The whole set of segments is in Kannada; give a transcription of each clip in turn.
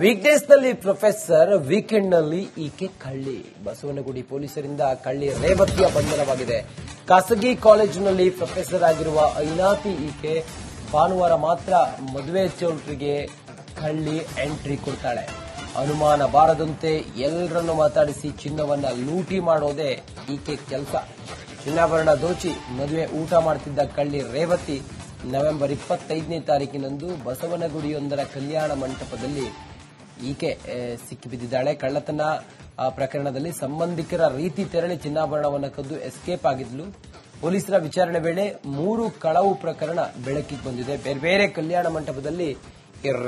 ವೀಕ್ಡೇಸ್ ನಲ್ಲಿ ಪ್ರೊಫೆಸರ್, ವೀಕೆಂಡ್ ನಲ್ಲಿ ಈಕೆ ಕಳ್ಳಿ. ಬಸವನಗುಡಿ ಪೊಲೀಸರಿಂದ ಕಳ್ಳಿ ರೇವತಿಯ ಬಂಧನವಾಗಿದೆ. ಖಾಸಗಿ ಕಾಲೇಜಿನಲ್ಲಿ ಪ್ರೊಫೆಸರ್ ಆಗಿರುವ ಐನಾತಿ ಈಕೆ ಭಾನುವಾರ ಮಾತ್ರ ಮದುವೆ ಚೌಲ್ಟ್ರಿಗೆ ಕಳ್ಳಿ ಎಂಟ್ರಿ ಕೊಡ್ತಾಳೆ. ಅನುಮಾನ ಬಾರದಂತೆ ಎಲ್ಲರನ್ನು ಮಾತಾಡಿಸಿ ಚಿನ್ನವನ್ನ ಲೂಟಿ ಮಾಡೋದೇ ಈಕೆ ಕೆಲಸ. ಚಿನ್ನಾಭರಣ ದೋಚಿ ಮದುವೆ ಊಟ ಮಾಡ್ತಿದ್ದ ಕಳ್ಳಿ ರೇವತಿ ನವೆಂಬರ್ 25ನೇ ತಾರೀಕಿನಂದು ಬಸವನಗುಡಿಯೊಂದರ ಕಲ್ಯಾಣ ಮಂಟಪದಲ್ಲಿ ಈಕೆ ಸಿಕ್ಕಿಬಿದ್ದಿದ್ದಾಳೆ. ಕಳ್ಳತನ ಪ್ರಕರಣದಲ್ಲಿ ಸಂಬಂಧಿಕರ ರೀತಿ ತೆರಳಿ ಚಿನ್ನಾಭರಣವನ್ನು ಕದ್ದು ಎಸ್ಕೇಪ್ ಆಗಿದ್ಲು. ಪೊಲೀಸರ ವಿಚಾರಣೆ ವೇಳೆ 3 ಕಳವು ಪ್ರಕರಣ ಬೆಳಕಿಗೆ ಬಂದಿದೆ. ಬೇರೆ ಬೇರೆ ಕಲ್ಯಾಣ ಮಂಟಪದಲ್ಲಿ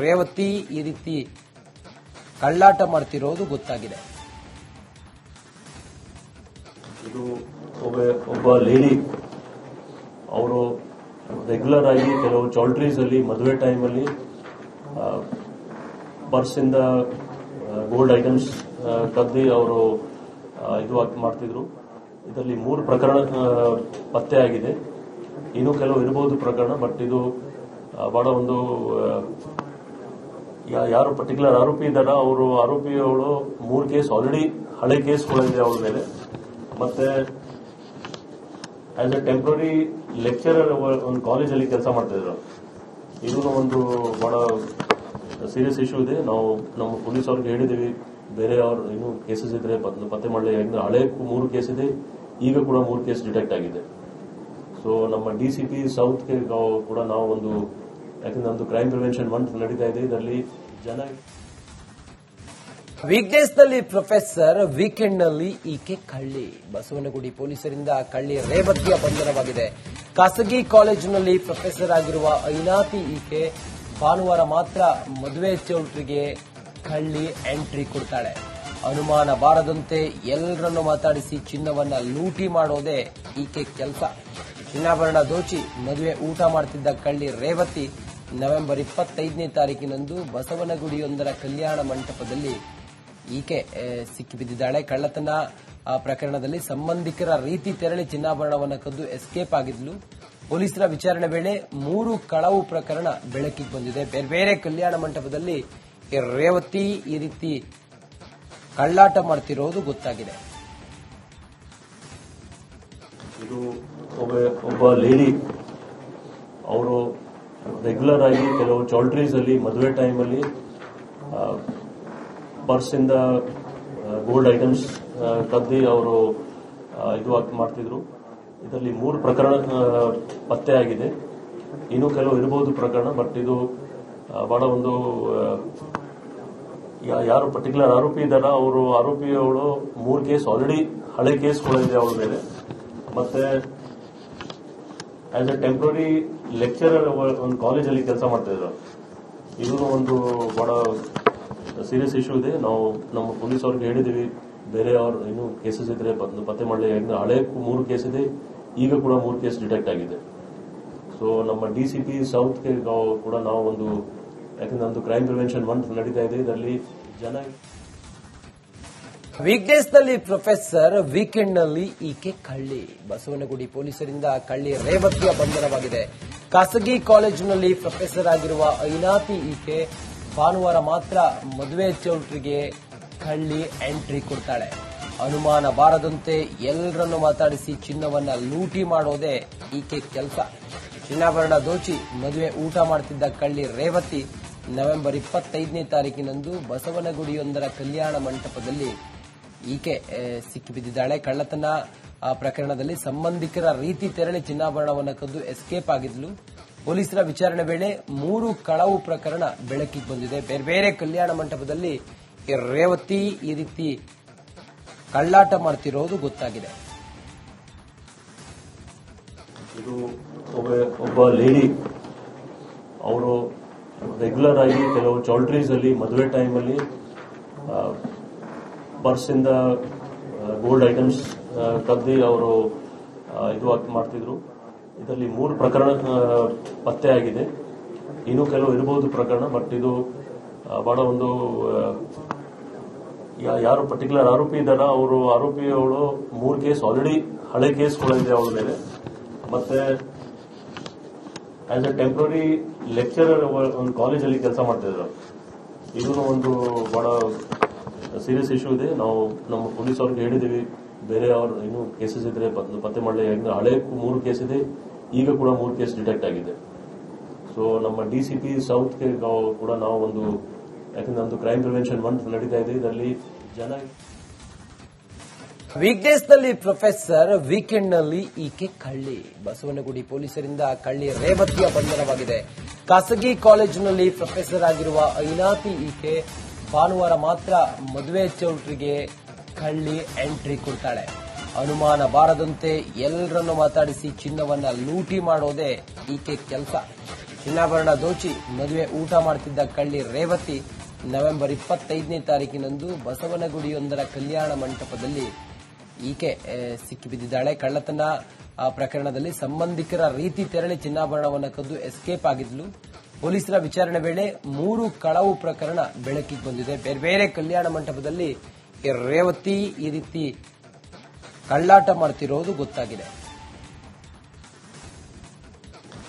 ರೇವತಿ ಈ ರೀತಿ ಕಳ್ಳಾಟ ಮಾಡ್ತಿರೋದು ಗೊತ್ತಾಗಿದೆ. ಇದು ಒಬ್ಬ ಲೇಡಿ, ಅವರು ರೆಗ್ಯುಲರ್ ಆಗಿ ಕೆಲವು ಚೌಲ್ಟ್ರೀಸ್ ಅಲ್ಲಿ ಮದುವೆ ಟೈಮಲ್ಲಿ ಪರ್ಸ್ ಇಂದ ಗೋಲ್ಡ್ ಐಟಮ್ಸ್ ಕದ್ದಿ ಅವರು ಇದು ಮಾಡ್ತಿದ್ರು. ಇದರಲ್ಲಿ 3 ಪ್ರಕರಣ ಪತ್ತೆ ಆಗಿದೆ. ಇನ್ನೂ ಕೆಲವು ಇರಬಹುದು ಪ್ರಕರಣ, ಬಟ್ ಇದು ಬಹಳ ಒಂದು ಯಾರು ಪರ್ಟಿಕ್ಯುಲರ್ ಆರೋಪಿ ಇದ್ದಾರ ಅವರು ಆರೋಪಿಯವಳು 3 ಕೇಸ್ ಆಲ್ರೆಡಿ ಹಳೆ ಕೇಸ್ಗಳಿದೆ ಅವಳ ಮೇಲೆ. ಮತ್ತೆ ಆಸ್ ಎ ಟೆಂಪ್ರರಿ ಲೆಕ್ಚರರ್ ಒಂದು ಕಾಲೇಜಲ್ಲಿ ಕೆಲಸ ಮಾಡ್ತಿದ್ರು. ಇದೂ ಒಂದು ಬಹಳ ಸೀರಿಯಸ್ ಇಶ್ಯೂ ಇದೆ. ನಾವು ನಮ್ಮ ಪೊಲೀಸ್ ಅವ್ರಿಗೆ ಹೇಳಿದೀವಿ, ಬೇರೆ ಅವ್ರು ಇನ್ನೂ ಕೇಸಸ್ ಇದ್ರೆ ಪತ್ತೆ ಮಾಡಲಿ. ಯಾಕಂದ್ರೆ ಹಳೆ 3 ಕೇಸ್ ಇದೆ, ಈಗ ಕೂಡ 3 ಕೇಸ್ ಡಿಟೆಕ್ಟ್ ಆಗಿದೆ. ಸೊ ನಮ್ಮ ಡಿಸಿಪಿ ಸೌತ್ಗೆ ಕೂಡ ನಾವು ಒಂದು, ಯಾಕಂದ್ರೆ ನಮ್ದು ಕ್ರೈಮ್ ಪ್ರಿವೆನ್ಷನ್ ಮಂತ್ ನಡೀತಾ ಇದೆ, ಇದರಲ್ಲಿ ಜನ. ವೀಕ್ಡೇಸ್ ನಲ್ಲಿ ಪ್ರೊಫೆಸರ್, ವೀಕೆಂಡ್ ನಲ್ಲಿ ಈಕೆ ಕಳ್ಳಿ. ಬಸವನಗುಡಿ ಪೊಲೀಸರಿಂದ ಕಳ್ಳಿ ರೇವತಿಯ ಬಂಧನವಾಗಿದೆ. ಖಾಸಗಿ ಕಾಲೇಜಿನಲ್ಲಿ ಪ್ರೊಫೆಸರ್ ಆಗಿರುವ ಐನಾತಿ ಈಕೆ ಭಾನುವಾರ ಮಾತ್ರ ಮದುವೆ ಚೌಲ್ಟ್ರಿಗೆ ಕಳ್ಳಿ ಎಂಟ್ರಿ ಕೊಡ್ತಾಳೆ. ಅನುಮಾನ ಬಾರದಂತೆ ಎಲ್ಲರನ್ನು ಮಾತಾಡಿಸಿ ಚಿನ್ನವನ್ನ ಲೂಟಿ ಮಾಡೋದೇ ಈಕೆ ಕೆಲಸ. ಚಿನ್ನಾಭರಣ ದೋಚಿ ಮದುವೆ ಊಟ ಮಾಡ್ತಿದ್ದ ಕಳ್ಳಿ ರೇವತಿ ನವೆಂಬರ್ 25ನೇ ತಾರೀಕಿನಂದು ಬಸವನಗುಡಿಯೊಂದರ ಕಲ್ಯಾಣ ಮಂಟಪದಲ್ಲಿ ಈಕೆ ಸಿಕ್ಕಿಬಿದ್ದಿದ್ದಾಳೆ. ಕಳ್ಳತನ ಪ್ರಕರಣದಲ್ಲಿ ಸಂಬಂಧಿಕರ ರೀತಿ ತೆರಳಿ ಚಿನ್ನಾಭರಣವನ್ನು ಕದ್ದು ಎಸ್ಕೇಪ್ ಆಗಿದ್ಲು. ಪೊಲೀಸರ ವಿಚಾರಣೆ ವೇಳೆ 3 ಕಳವು ಪ್ರಕರಣ ಬೆಳಕಿಗೆ ಬಂದಿದೆ. ಬೇರೆ ಬೇರೆ ಕಲ್ಯಾಣ ಮಂಟಪದಲ್ಲಿ ರೇವತಿ ಈ ರೀತಿ ಕಳ್ಳಾಟ ಮಾಡ್ತಿರೋದು ಗೊತ್ತಾಗಿದೆ. ಇದು ಒಬ್ಬ ಲೇಡಿ, ಅವರು ರೆಗ್ಯುಲರ್ ಆಗಿ ಕೆಲವು ಚೌಲ್ಟ್ರೀಸ್ ಅಲ್ಲಿ ಮದುವೆ ಟೈಮಲ್ಲಿ ಪರ್ಸ್ ಇಂದ ಗೋಲ್ಡ್ ಐಟಮ್ಸ್ ಕದ್ದಿ ಅವರು ಇದು ಮಾಡ್ತಿದ್ರು. ಇದರಲ್ಲಿ 3 ಪ್ರಕರಣ ಪತ್ತೆ ಆಗಿದೆ. ಇನ್ನೂ ಕೆಲವು ಇರಬಹುದು ಪ್ರಕರಣ, ಬಟ್ ಇದು ಬಹಳ ಒಂದು ಯಾರು ಪರ್ಟಿಕ್ಯುಲರ್ ಆರೋಪಿ ಇದ್ದಾರ ಅವರು ಆರೋಪಿಯವಳು 3 ಕೇಸ್ ಆಲ್ರೆಡಿ ಹಳೆ ಕೇಸ್ಗಳಿದೆ ಅವಳ ಮೇಲೆ. ಮತ್ತೆ ಆಸ್ ಎ ಟೆಂಪ್ರರಿ ಲೆಕ್ಚರರ್ ಒಂದು ಕಾಲೇಜಲ್ಲಿ ಕೆಲಸ ಮಾಡ್ತಿದ್ರು. ಇದೂ ಒಂದು ಬಹಳ ಸೀರಿಯಸ್ ಇಶ್ಯೂ ಇದೆ. ನಾವು ನಮ್ಮ ಪೊಲೀಸ್ ಅವ್ರಿಗೆ ಹೇಳಿದೀವಿ, ಬೇರೆ ಅವ್ರು ಇನ್ನೂ ಕೇಸಸ್ ಇದ್ರೆ ಪತ್ತೆ ಮಾಡಲಿ. ಯಾಕಂದ್ರೆ ಹಳೆ 3 ಕೇಸ್ ಇದೆ, ಈಗ ಕೂಡ 3 ಕೇಸ್ ಡಿಟೆಕ್ಟ್ ಆಗಿದೆ. ಸೊ ನಮ್ಮ ಡಿಸಿಪಿ ಸೌತ್ಗೆ ಕೂಡ ನಾವು ಒಂದು, ಯಾಕಂದ್ರೆ ನಮ್ದು ಕ್ರೈಮ್ ಪ್ರಿವೆನ್ಷನ್ ಮಂತ್ ನಡೀತಾ ಇದೆ, ಇದರಲ್ಲಿ ಜನ. ವೀಕ್ಡೇಸ್ ನಲ್ಲಿ ಪ್ರೊಫೆಸರ್, ವೀಕೆಂಡ್ ನಲ್ಲಿ ಈಕೆ ಕಳ್ಳಿ. ಬಸವನಗುಡಿ ಪೊಲೀಸರಿಂದ ಕಳ್ಳಿ ರೇವತಿಯ ಬಂಧನವಾಗಿದೆ. ಖಾಸಗಿ ಕಾಲೇಜಿನಲ್ಲಿ ಪ್ರೊಫೆಸರ್ ಆಗಿರುವ ಐನಾತಿ ಈಕೆ ಭಾನುವಾರ ಮಾತ್ರ ಮದುವೆ ಚೌಲ್ಟ್ರಿಗೆ ಕಳ್ಳಿ ಎಂಟ್ರಿ ಕೊಡ್ತಾಳೆ. ಅನುಮಾನ ಬಾರದಂತೆ ಎಲ್ಲರನ್ನು ಮಾತಾಡಿಸಿ ಚಿನ್ನವನ್ನ ಲೂಟಿ ಮಾಡೋದೇ ಈಕೆ ಕೆಲಸ. ಚಿನ್ನಾಭರಣ ದೋಚಿ ಮದುವೆ ಊಟ ಮಾಡ್ತಿದ್ದ ಕಳ್ಳಿ ರೇವತಿ ನವೆಂಬರ್ 25ನೇ ತಾರೀಕಿನಂದು ಬಸವನಗುಡಿಯೊಂದರ ಕಲ್ಯಾಣ ಮಂಟಪದಲ್ಲಿ ಈಕೆ ಸಿಕ್ಕಿಬಿದ್ದಿದ್ದಾಳೆ. ಕಳ್ಳತನ ಪ್ರಕರಣದಲ್ಲಿ ಸಂಬಂಧಿಕರ ರೀತಿ ತೆರಳಿ ಚಿನ್ನಾಭರಣವನ್ನು ಕದ್ದು ಎಸ್ಕೇಪ್ ಆಗಿದ್ಲು. ಪೊಲೀಸರ ವಿಚಾರಣೆ ವೇಳೆ 3 ಕಳವು ಪ್ರಕರಣ ಬೆಳಕಿಗೆ ಬಂದಿದೆ. ಬೇರೆ ಬೇರೆ ಕಲ್ಯಾಣ ಮಂಟಪದಲ್ಲಿ ರೇವತಿ ಈ ರೀತಿ ಕಳ್ಳಾಟ ಮಾಡ್ತಿರೋದು ಗೊತ್ತಾಗಿದೆ. ಇದು ಒಬ್ಬ ಲೇಡಿ, ಅವರು ರೆಗ್ಯುಲರ್ ಆಗಿ ಕೆಲವು ಚೌಲ್ಟ್ರೀಸ್ ಅಲ್ಲಿ ಮದುವೆ ಟೈಮಲ್ಲಿ ಪರ್ಸ್ ಇಂದ ಗೋಲ್ಡ್ ಐಟಮ್ಸ್ ಕದ್ದಿ ಅವರು ಇದು ಮಾಡ್ತಿದ್ರು. ಇದರಲ್ಲಿ 3 ಪ್ರಕರಣ ಪತ್ತೆ ಆಗಿದೆ. ಇನ್ನೂ ಕೆಲವು ಇರಬಹುದು ಪ್ರಕರಣ, ಬಟ್ ಇದು ಬಹಳ ಒಂದು ಯಾರು ಪರ್ಟಿಕ್ಯುಲರ್ ಆರೋಪಿ ಇದ್ದಾರ ಅವರು ಆರೋಪಿಯವಳು 3 ಕೇಸ್ ಆಲ್ರೆಡಿ ಹಳೆ ಕೇಸ್ಗಳಿದೆ ಅವಳ ಮೇಲೆ. ಮತ್ತೆ ಆಸ್ ಎ ಟೆಂಪ್ರರಿ ಲೆಕ್ಚರರ್ ಒಂದು ಕಾಲೇಜಲ್ಲಿ ಕೆಲಸ ಮಾಡ್ತಿದ್ರು. ಇದೂ ಒಂದು ಬಹಳ ಸೀರಿಯಸ್ ಇಶ್ಯೂ ಇದೆ. ನಾವು ನಮ್ಮ ಪೊಲೀಸ್ ಅವ್ರಿಗೆ ಹೇಳಿದ್ದೀವಿ, ಬೇರೆ ಅವ್ರು ಇನ್ನೂ ಕೇಸಸ್ ಇದ್ರೆ ಪತ್ತೆ ಮಾಡಲಿ. ಹಳೆ 3 ಕೇಸ್ ಇದೆ, ಈಗ ಕೂಡ 3 ಕೇಸ್ ಡಿಟೆಕ್ಟ್ ಆಗಿದೆ. ಸೊ ನಮ್ಮ DCP ಸೌತ್ಗೆ ಕೂಡ ನಾವು ಒಂದು, ಯಾಕಂದ್ರೆ ನಮ್ದು ಕ್ರೈಮ್ ಪ್ರಿವೆನ್ಷನ್ ಮಂತ್ ನಡೀತಾ ಇದೆ, ಇದರಲ್ಲಿ ಜನ ವೀಕ್ಡೇಸ್ ನಲ್ಲಿ ಪ್ರೊಫೆಸರ್, ವೀಕೆಂಡ್ ನಲ್ಲಿ ಈಕೆ ಕಳ್ಳಿ. ಬಸವನಗುಡಿ ಪೊಲೀಸರಿಂದ ಕಳ್ಳಿ ರೇವತಿಯ ಬಂಧನವಾಗಿದೆ. ಖಾಸಗಿ ಕಾಲೇಜಿನಲ್ಲಿ ಪ್ರೊಫೆಸರ್ ಆಗಿರುವ ಐನಾತಿ ಈಕೆ ಭಾನುವಾರ ಮಾತ್ರ ಮದುವೆ ಚೌಟ್ರಿಗೆ ಕಳ್ಳಿ ಎಂಟ್ರಿ ಕೊಡ್ತಾಳೆ. ಅನುಮಾನ ಬಾರದಂತೆ ಎಲ್ಲರನ್ನು ಮಾತಾಡಿಸಿ ಚಿನ್ನವನ್ನ ಲೂಟಿ ಮಾಡೋದೇ ಈಕೆ ಕೆಲಸ. ಚಿನ್ನಾಭರಣ ದೋಚಿ ಮದುವೆ ಊಟ ಮಾಡ್ತಿದ್ದ ಕಳ್ಳಿ ರೇವತಿ ನವೆಂಬರ್ 25ನೇ ತಾರೀಕಿನಂದು ಬಸವನಗುಡಿಯೊಂದರ ಕಲ್ಯಾಣ ಮಂಟಪದಲ್ಲಿ ಈಕೆ ಸಿಕ್ಕಿಬಿದ್ದಿದ್ದಾಳೆ. ಕಳ್ಳತನ ಪ್ರಕರಣದಲ್ಲಿ ಸಂಬಂಧಿಕರ ರೀತಿ ತೆರಳಿ ಚಿನ್ನಾಭರಣವನ್ನು ಕದ್ದು ಎಸ್ಕೇಪ್ ಆಗಿದ್ಲು. ಪೊಲೀಸರ ವಿಚಾರಣೆ ವೇಳೆ 3 ಕಳವು ಪ್ರಕರಣ ಬೆಳಕಿಗೆ ಬಂದಿದೆ. ಬೇರೆ ಬೇರೆ ಕಲ್ಯಾಣ ಮಂಟಪದಲ್ಲಿ ರೇವತಿ ಈ ರೀತಿ ಕಳ್ಳಾಟ ಮಾಡ್ತಿರೋದು ಗೊತ್ತಾಗಿದೆ.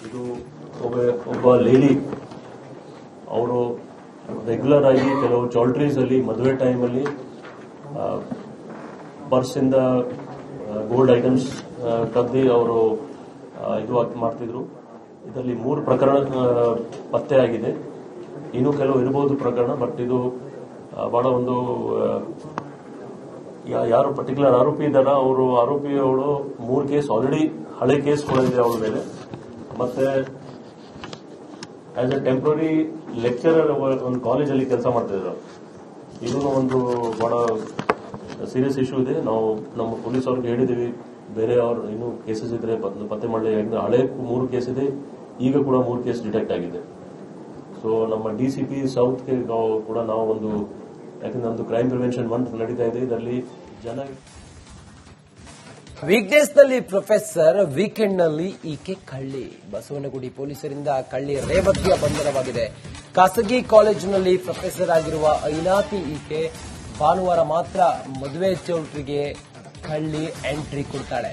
ಇದು ಒಬ್ಬ ಲೇಡಿ, ಅವರು ರೆಗ್ಯುಲರ್ ಆಗಿ ಕೆಲವು ಚೌಲ್ಟ್ರೀಸ್ ಅಲ್ಲಿ ಮದುವೆ ಟೈಮ್ ಅಲ್ಲಿ ಪರ್ಸ್ ಇಂದ ಗೋಲ್ಡ್ ಐಟಮ್ಸ್ ಕದ್ದಿ ಅವರು ಇದು ಮಾಡ್ತಿದ್ರು. ಇದರಲ್ಲಿ 3 ಪ್ರಕರಣ ಪತ್ತೆ ಆಗಿದೆ. ಇನ್ನೂ ಕೆಲವು ಇರಬಹುದು ಪ್ರಕರಣ, ಬಟ್ ಇದು ಬಹಳ ಒಂದು ಯಾರು ಪರ್ಟಿಕ್ಯುಲರ್ ಆರೋಪಿ ಇದ್ದಾರ, ಅವರು ಆರೋಪಿಯವಳು 3 ಕೇಸ್ ಆಲ್ರೆಡಿ ಹಳೆ ಕೇಸ್ಗಳಿದೆ ಅವಳ ಮೇಲೆ. ಮತ್ತೆ ಆಸ್ ಎ ಟೆಂಪ್ರರಿ ಲೆಕ್ಚರರ್ ಒಂದು ಕಾಲೇಜಲ್ಲಿ ಕೆಲಸ ಮಾಡ್ತಿದ್ರು. ಇದೂ ಒಂದು ಬಹಳ ಸೀರಿಯಸ್ ಇಶ್ಯೂ ಇದೆ. ನಾವು ನಮ್ಮ ಪೊಲೀಸ್ ಅವ್ರಿಗೆ ಹೇಳಿದ್ದೀವಿ, ಬೇರೆ ಅವ್ರು ಇನ್ನೂ ಕೇಸಸ್ ಇದ್ರೆ ಪತ್ತೆ ಮಾಡಲಿ. ಯಾಕಂದ್ರೆ ಹಳೆ 3 ಕೇಸ್ ಇದೆ, ಈಗ ಕೂಡ 3 ಕೇಸ್ ಡಿಟೆಕ್ಟ್ ಆಗಿದೆ. ಸೊ ನಮ್ಮ DCP ಸೌತ್ಗೆ ಕೂಡ ನಾವು ಒಂದು, ಯಾಕಂದ್ರೆ ನಮ್ದು ಕ್ರೈಮ್ ಪ್ರಿವೆನ್ಷನ್ ಮಂತ್ ನಡೀತಾ ಇದೆ, ಇದರಲ್ಲಿ ಜನ ವೀಕ್ಡೇಸ್ ನಲ್ಲಿ ಪ್ರೊಫೆಸರ್, ವೀಕೆಂಡ್ ನಲ್ಲಿ ಈಕೆ ಕಳ್ಳಿ. ಬಸವನಗುಡಿ ಪೊಲೀಸರಿಂದ ಕಳ್ಳಿ ರೇವತಿಯ ಬಂಧನವಾಗಿದೆ. ಖಾಸಗಿ ಕಾಲೇಜಿನಲ್ಲಿ ಪ್ರೊಫೆಸರ್ ಆಗಿರುವ ಐನಾತಿ ಈಕೆ ಭಾನುವಾರ ಮಾತ್ರ ಮದುವೆ ಚೌಟ್ರಿಗೆ ಕಳ್ಳಿ ಎಂಟ್ರಿ ಕೊಡ್ತಾಳೆ.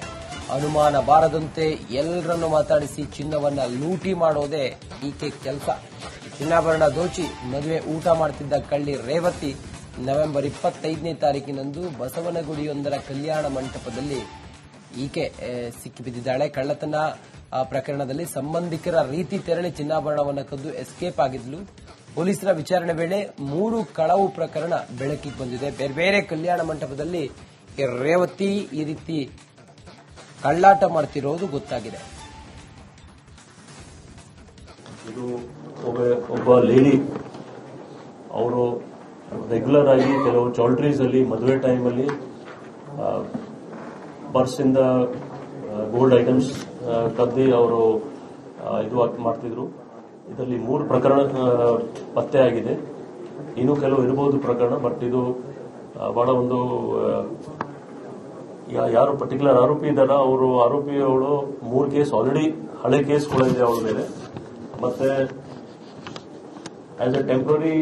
ಅನುಮಾನ ಬಾರದಂತೆ ಎಲ್ಲರನ್ನು ಮಾತಾಡಿಸಿ ಚಿನ್ನವನ್ನ ಲೂಟಿ ಮಾಡೋದೇ ಈಕೆ ಕೆಲಸ. ಚಿನ್ನಾಭರಣ ದೋಚಿ ಮದುವೆ ಊಟ ಮಾಡ್ತಿದ್ದ ಕಳ್ಳಿ ರೇವತಿ ನವೆಂಬರ್ 25ನೇ ತಾರೀಕಿನಂದು ಬಸವನಗುಡಿಯೊಂದರ ಕಲ್ಯಾಣ ಮಂಟಪದಲ್ಲಿ ಈಕೆ ಸಿಕ್ಕಿಬಿದ್ದಿದ್ದಾಳೆ. ಕಳ್ಳತನ ಪ್ರಕರಣದಲ್ಲಿ ಸಂಬಂಧಿಕರ ರೀತಿ ತೆರಳಿ ಚಿನ್ನಾಭರಣವನ್ನು ಕದ್ದು ಎಸ್ಕೇಪ್ ಆಗಿದ್ಲು. ಪೊಲೀಸರ ವಿಚಾರಣೆ ವೇಳೆ 3 ಕಳವು ಪ್ರಕರಣ ಬೆಳಕಿಗೆ ಬಂದಿದೆ. ಬೇರೆ ಬೇರೆ ಕಲ್ಯಾಣ ಮಂಟಪದಲ್ಲಿ ರೇವತಿ ಈ ರೀತಿ ಕಳ್ಳಾಟ ಮಾಡ್ತಿರೋದು ಗೊತ್ತಾಗಿದೆ. ಇದು ಒಬ್ಬ ಲೇಡಿ, ಅವರು ರೆಗ್ಯುಲರ್ ಆಗಿ ಕೆಲವು ಚೌಲ್ಟ್ರೀಸ್ ಅಲ್ಲಿ ಮದುವೆ ಟೈಮ್ ಅಲ್ಲಿ ಪರ್ಸ್ ಇಂದ ಗೋಲ್ಡ್ ಐಟಮ್ಸ್ ಕದ್ದಿ ಅವರು ಇದು ಮಾಡ್ತಿದ್ರು. ಇದರಲ್ಲಿ 3 ಪ್ರಕರಣ ಪತ್ತೆ ಆಗಿದೆ. ಇನ್ನೂ ಕೆಲವು ಇರಬಹುದು ಪ್ರಕರಣ, ಬಟ್ ಇದು ಬಹಳ ಒಂದು ಯಾರು ಪರ್ಟಿಕ್ಯುಲರ್ ಆರೋಪಿ ಇದ್ದಾರ, ಅವರು ಆರೋಪಿಯವಳು 3 ಕೇಸ್ ಆಲ್ರೆಡಿ ಹಳೆ ಕೇಸ್ಗಳಿದೆ ಅವಳ ಮೇಲೆ. ಮತ್ತೆ ಆಸ್ ಎ ಟೆಂಪ್ರರಿ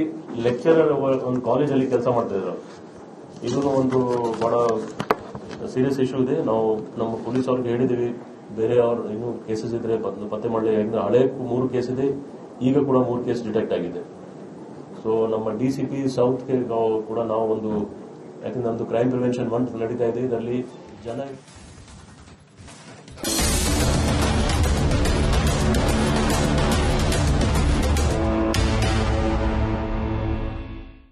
ಲೆಕ್ಚರರ್ ಒಂದು ಕಾಲೇಜಲ್ಲಿ ಕೆಲಸ ಮಾಡ್ತಿದ್ರು. ಇದೂ ಒಂದು ಬಹಳ ಸೀರಿಯಸ್ ಇಶ್ಯೂ ಇದೆ. ನಾವು ನಮ್ಮ ಪೊಲೀಸ್ ಅವ್ರಿಗೆ ಹೇಳಿದ್ದೀವಿ, ಬೇರೆ ಅವ್ರು ಇನ್ನೂ ಕೇಸಸ್ ಇದ್ರೆ ಪತ್ತೆ ಮಾಡಲಿ. ಯಾಕಂದ್ರೆ ಹಳೆ 3 ಕೇಸ್ ಇದೆ, ಈಗ ಕೂಡ 3 ಕೇಸ್ ಡಿಟೆಕ್ಟ್ ಆಗಿದೆ. ಸೊ ನಮ್ಮ DCP ಸೌತ್ಗೆ ಕೂಡ ನಾವು ಒಂದು, ಯಾಕಂದ್ರೆ ನಮ್ದು ಕ್ರೈಮ್ ಪ್ರಿವೆನ್ಷನ್ ಮಂತ್ ನಡೀತಾ ಇದೆ, ಇದರಲ್ಲಿ ಜನ